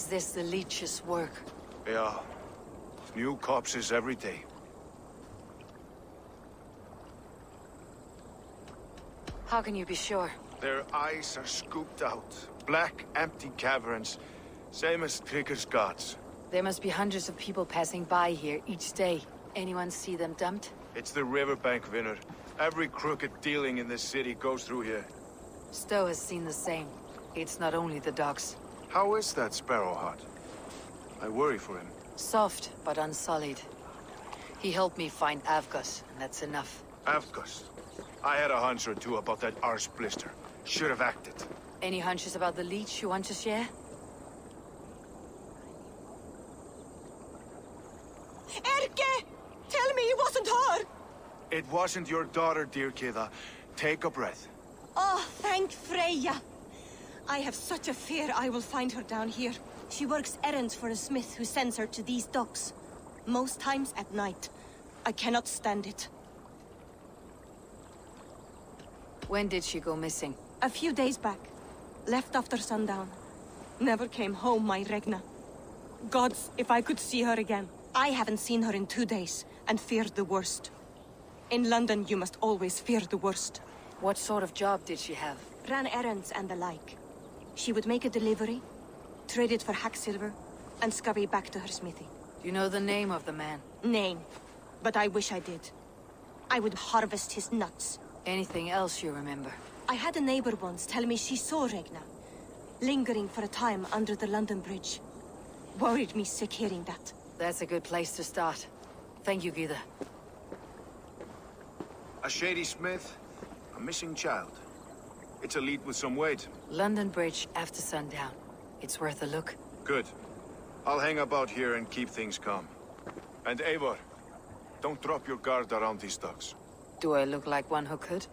Is this the leech's work? Yeah. New corpses every day. How can you be sure? Their eyes are scooped out. Black, empty caverns. Same as Trigger's gods. There must be hundreds of people passing by here each day. Anyone see them dumped? It's the riverbank, Vinner. Every crooked dealing in this city goes through here. Stowe has seen the same. It's not only the dogs. How is that Sparrowheart? I worry for him. Soft, but unsullied. He helped me find Avgus, and that's enough. Avgus. I had a hunch or two about that arse blister. Should have acted. Any hunches about the leech you want to share? Erke! Tell me it wasn't her! It wasn't your daughter, dear Kida. Take a breath. Oh, thank Freya. I have such a fear I will find her down here. She works errands for a smith who sends her to these docks. Most times at night. I cannot stand it. When did she go missing? A few days back. Left after sundown. Never came home, my Regna. Gods, if I could see her again. I haven't seen her in 2 days, and feared the worst. In London, you must always fear the worst. What sort of job did she have? Ran errands and the like. She would make a delivery, trade it for hack silver, and scurry back to her smithy. Do you know the name of the man? Name. But I wish I did. I would harvest his nuts. Anything else you remember? I had a neighbor once tell me she saw Regna, lingering for a time under the London Bridge. Worried me sick hearing that. That's a good place to start. Thank you, Gida. A shady smith, a missing child. It's a lead with some weight. London Bridge after sundown. It's worth a look. Good. I'll hang about here and keep things calm. And Eivor, don't drop your guard around these docks. Do I look like one who could?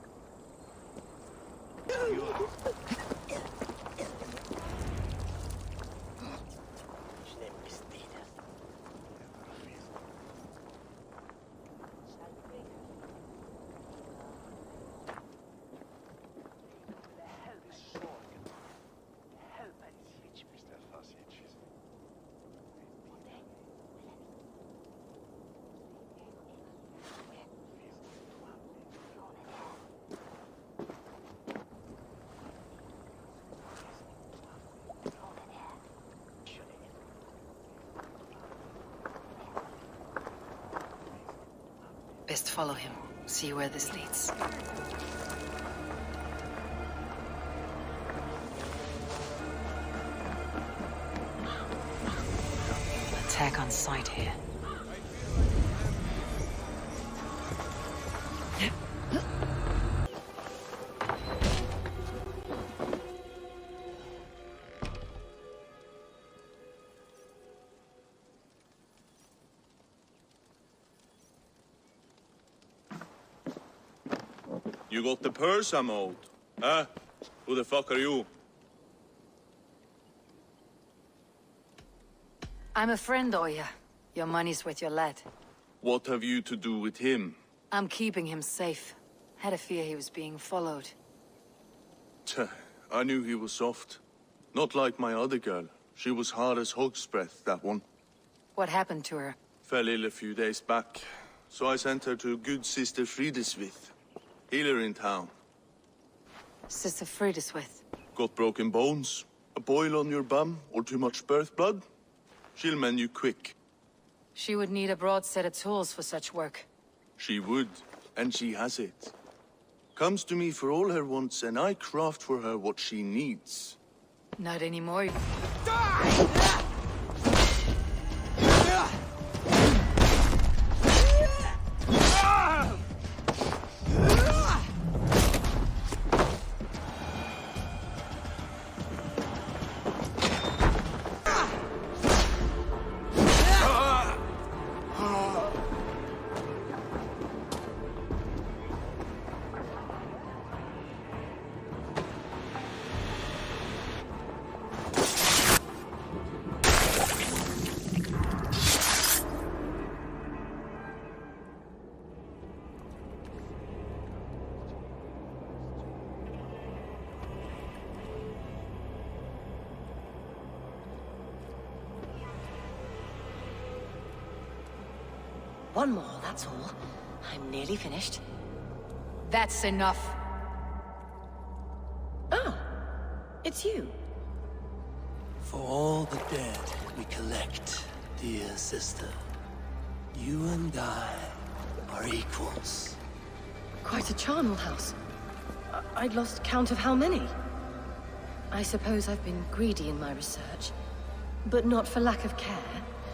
Best follow him. See where this leads. Attack on sight here. You got the purse I'm owed? Huh? Who the fuck are you? I'm a friend, Oya. Your money's with your lad. What have you to do with him? I'm keeping him safe. Had a fear he was being followed. Tch, I knew he was soft. Not like my other girl. She was hard as hog's breath, that one. What happened to her? Fell ill a few days back. So I sent her to good Sister Frideswith. Healer in town. Sister Frideswith. Got broken bones, a boil on your bum, or too much birth blood? She'll mend you quick. She would need a broad set of tools for such work. She would, and she has it. Comes to me for all her wants, and I craft for her what she needs. Not anymore. One more, that's all. I'm nearly finished. That's enough. Ah, it's you. For all the dead we collect, dear sister, you and I are equals. Quite a charnel house. I'd lost count of how many. I suppose I've been greedy in my research, but not for lack of care.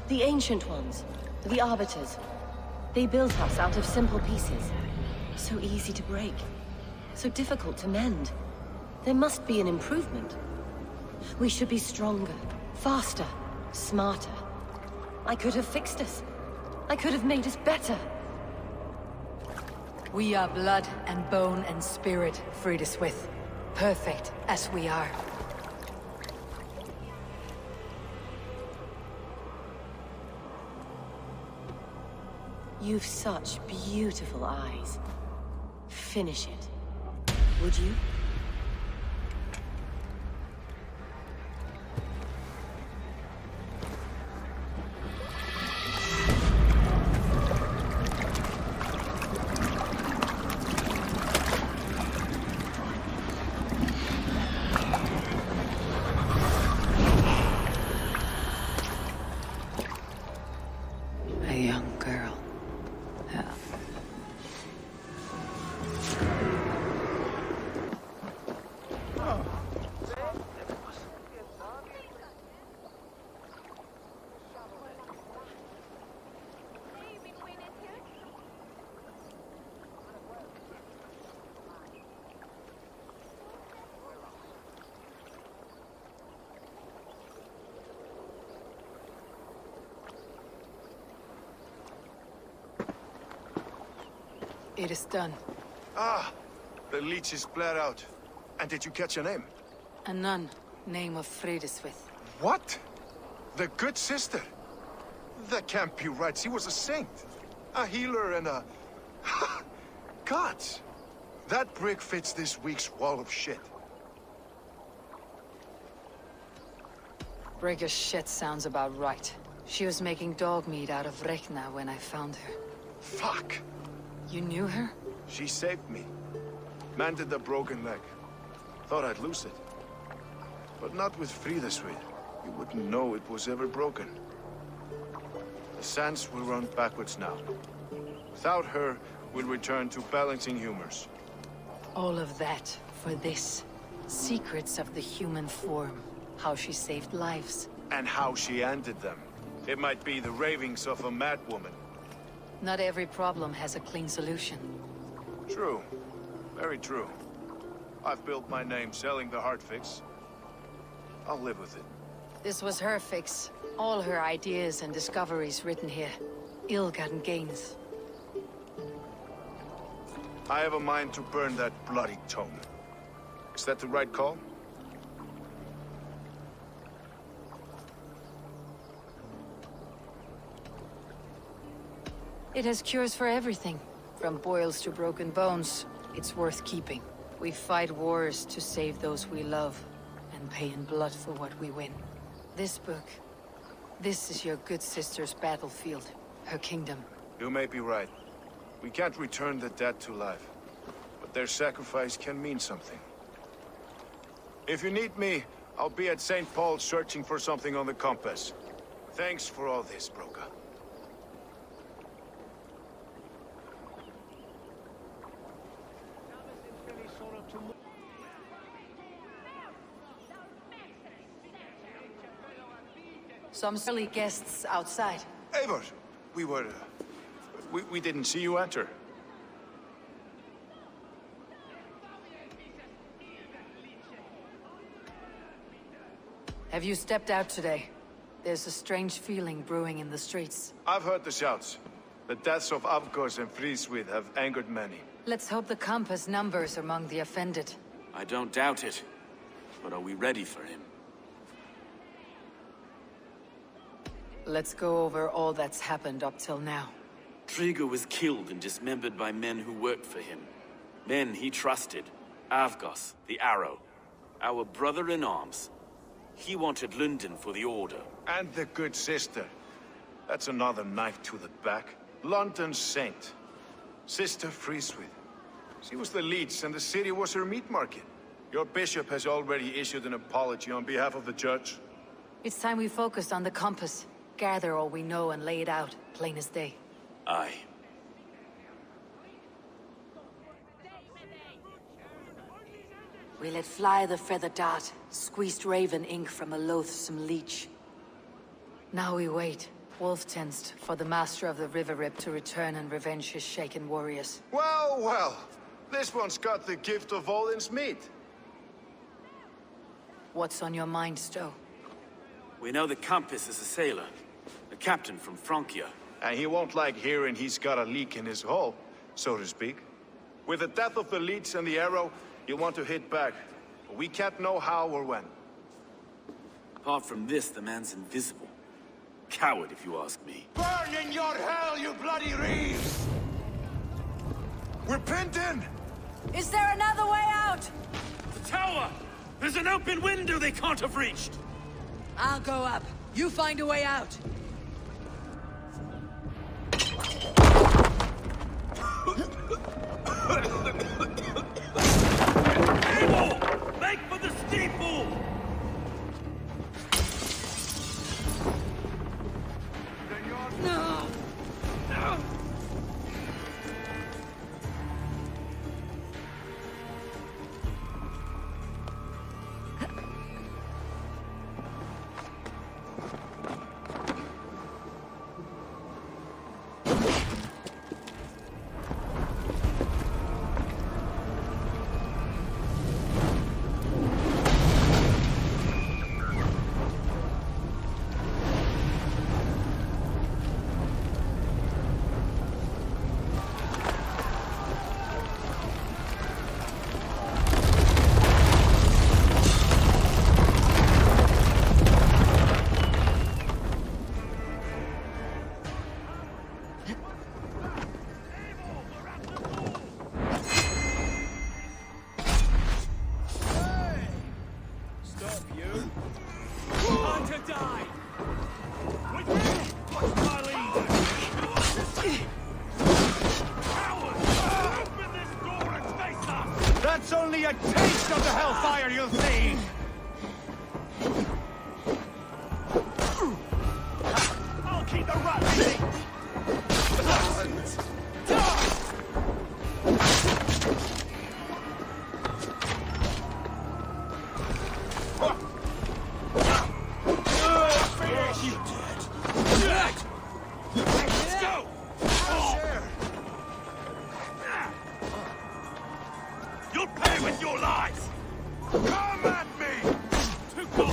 The ancient ones, the arbiters, they built us out of simple pieces. So easy to break, so difficult to mend. There must be an improvement. We should be stronger, faster, smarter. I could have fixed us. I could have made us better. We are blood and bone and spirit, Frideswith. Perfect as we are. You've such beautiful eyes. Finish it. Would you? A young girl. Yeah. It is done. Ah! The leech is bled out. And did you catch her name? A nun, name of Frideswith. What? The good sister? That can't be right. She was a saint. A healer and a... Gods! That brick fits this week's wall of shit. Brigger's shit sounds about right. She was making dog meat out of Rekna when I found her. Fuck! You knew her? She saved me. Mended the broken leg. Thought I'd lose it. But not with Frideswith. You wouldn't know it was ever broken. The sands will run backwards now. Without her, we'll return to balancing humors. All of that for this. Secrets of the human form. How she saved lives. And how she ended them. It might be the ravings of a madwoman. Not every problem has a clean solution. True. Very true. I've built my name selling the heart fix. I'll live with it. This was her fix. All her ideas and discoveries written here. Ill-gotten gains. I have a mind to burn that bloody tome. Is that the right call? It has cures for everything. From boils to broken bones. It's worth keeping. We fight wars to save those we love. And pay in blood for what we win. This book. This is your good sister's battlefield. Her kingdom. You may be right. We can't return the dead to life. But their sacrifice can mean something. If you need me, I'll be at St. Paul's searching for something on the compass. Thanks for all this, Broca. Some silly guests outside. Eivor! We didn't see you enter. Have you stepped out today? There's a strange feeling brewing in the streets. I've heard the shouts. The deaths of Avgos and Frideswith have angered many. Let's hope the compass numbers among the offended. I don't doubt it. But are we ready for him? Let's go over all that's happened up till now. Trigger was killed and dismembered by men who worked for him. Men he trusted. Avgos, the Arrow. Our brother-in-arms. He wanted London for the Order. And the good sister. That's another knife to the back. London's saint. Sister Freeswith. She was the leech and the city was her meat market. Your bishop has already issued an apology on behalf of the church. It's time we focused on the compass. Gather all we know and lay it out, plain as day. Aye. We let fly the feather dart, squeezed raven ink from a loathsome leech. Now we wait, wolf-tensed, for the master of the River Rip to return and revenge his shaken warriors. Well, well. This one's got the gift of Odin's meat. What's on your mind, Stowe? We know the Compass is a sailor. A captain from Francia. And he won't like hearing he's got a leak in his hull, so to speak. With the death of the leech and the arrow, you'll want to hit back. But we can't know how or when. Apart from this, the man's invisible. Coward, if you ask me. Burn in your hell, you bloody reeves! We're pinned in! Is there another way out? The tower! There's an open window they can't have reached! I'll go up. You find a way out. People! Make for the steeple! No! No! That's only a taste of the hellfire you'll see! I'll keep the rat busy! Finish you dead! Let's go! You'll pay with your lives! Come at me! Too cold!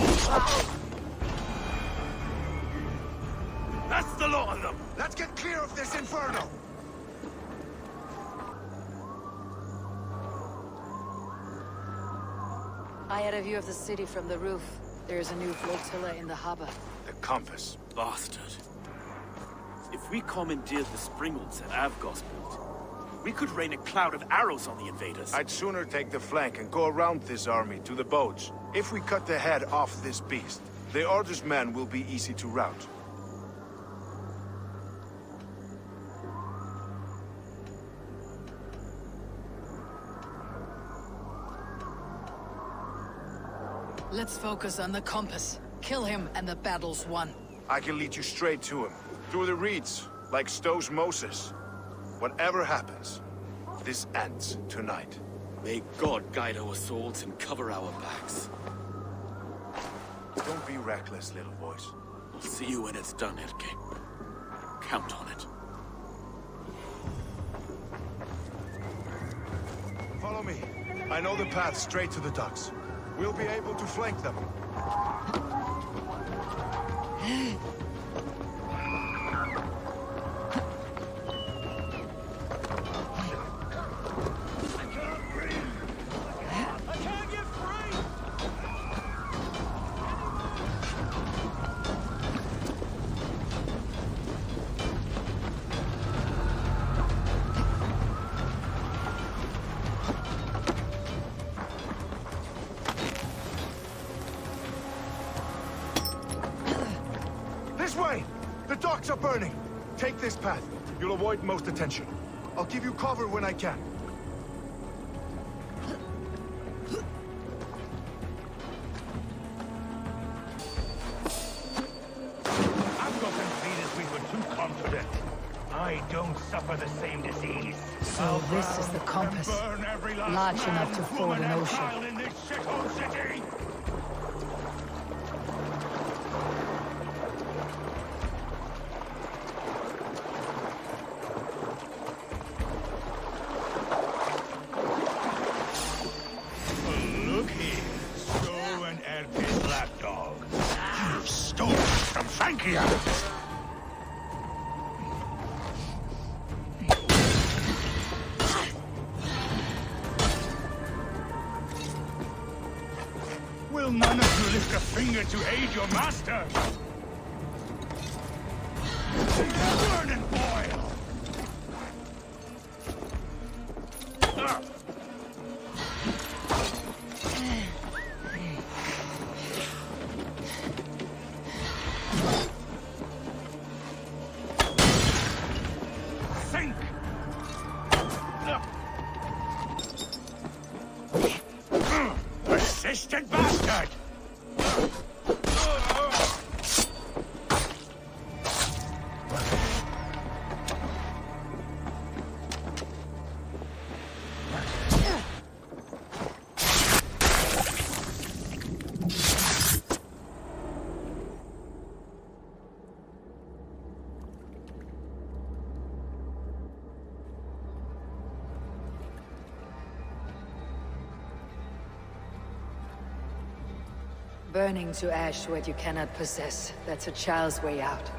That's the lot of them! Let's get clear of this inferno! I had a view of the city from the roof. There is a new flotilla in the harbor. The compass. Bastard. If we commandeered the springalds at Avgos built, we could rain a cloud of arrows on the invaders. I'd sooner take the flank and go around this army to the boats. If we cut the head off this beast, the Order's men will be easy to rout. Let's focus on the compass. Kill him and the battle's won. I can lead you straight to him. Through the reeds, like Stowe's Moses. Whatever happens, this ends tonight. May God guide our swords and cover our backs. Don't be reckless, little voice. I'll see you when it's done, Erke. Count on it. Follow me. I know the path straight to the docks. We'll be able to flank them. This way! The docks are burning! Take this path. You'll avoid most attention. I'll give you cover when I can. Avgos and Cris were too confident. I don't suffer the same disease. So this is the compass. Large enough to ford an ocean. In this shithole city! Look here, Stow and Erke's lapdog. You stole it from Frankia! Will none of you lift a finger to aid your master? Burn and boil! Ah. Sink! Persistent bastard! Burning to ash what you cannot possess. That's a child's way out.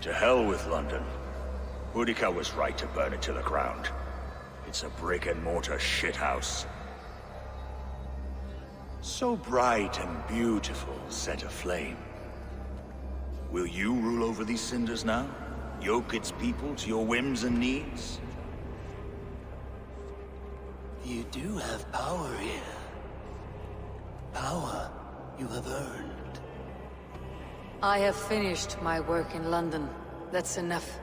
To hell with London. Boudica was right to burn it to the ground. It's a brick-and-mortar shithouse. So bright and beautiful, set aflame. Will you rule over these cinders now? Yoke its people to your whims and needs? You do have power here. Power you have earned. I have finished my work in London. That's enough.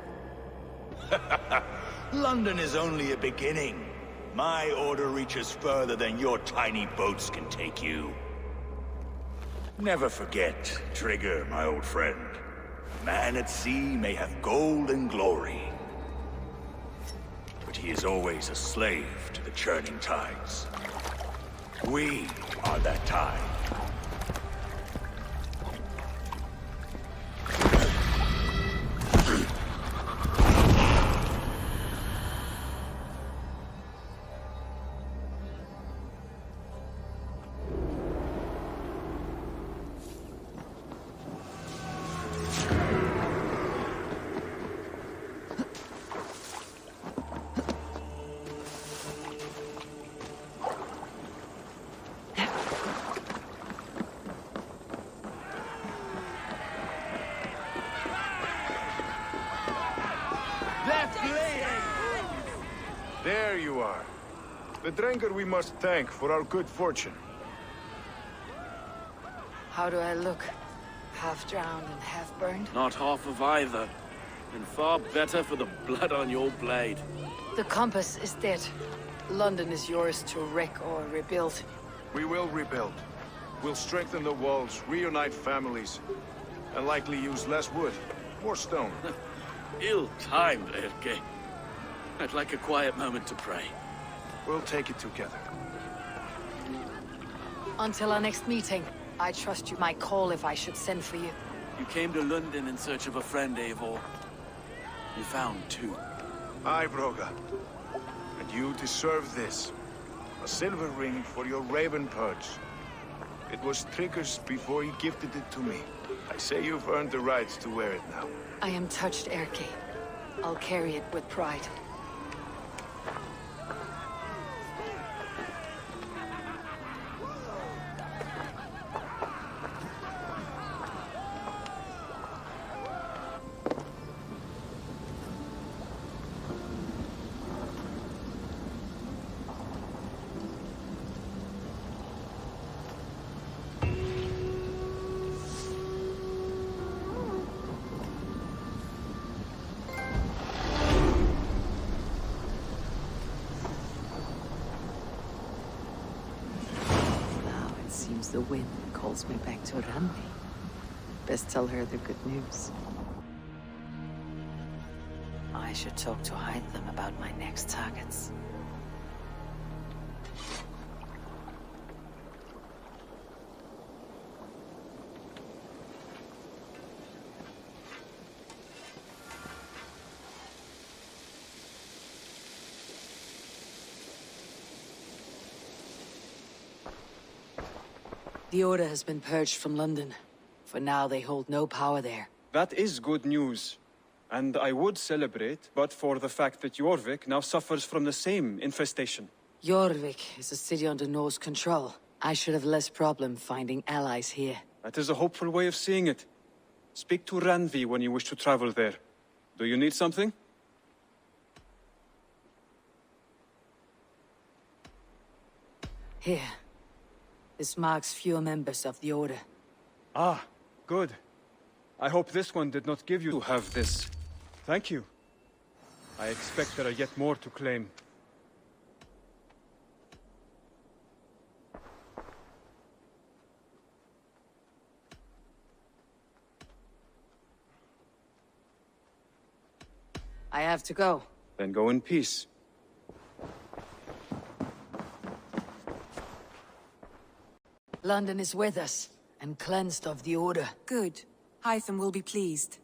London is only a beginning. My order reaches further than your tiny boats can take you. Never forget, Trigger, my old friend. Man at sea may have gold and glory, but he is always a slave to the churning tides. We are that tide. There you are. The Drenker we must thank for our good fortune. How do I look? Half drowned and half burned? Not half of either. And far better for the blood on your blade. The compass is dead. London is yours to wreck or rebuild. We will rebuild. We'll strengthen the walls, reunite families, and likely use less wood, more stone. Ill-timed, Erke. I'd like a quiet moment to pray. We'll take it together. Until our next meeting, I trust you might call if I should send for you. You came to London in search of a friend, Eivor. You found two. Aye, Broga. And you deserve this. A silver ring for your raven perch. It was Trigger's before he gifted it to me. I say you've earned the right to wear it now. I am touched, Erke. I'll carry it with pride. the wind calls me back to Randi. Best tell her the good news. I should talk to Hytham about my next targets. The Order has been purged from London. For now, they hold no power there. That is good news. And I would celebrate, but for the fact that Jorvik now suffers from the same infestation. Jorvik is a city under Norse control. I should have less problem finding allies here. That is a hopeful way of seeing it. Speak to Ranvi when you wish to travel there. Do you need something? Here. This marks fewer members of the Order. Ah, good. I hope this one did not give you to have this. Thank you. I expect there are yet more to claim. I have to go. Then go in peace. London is with us, and cleansed of the Order. Good. Hytham will be pleased.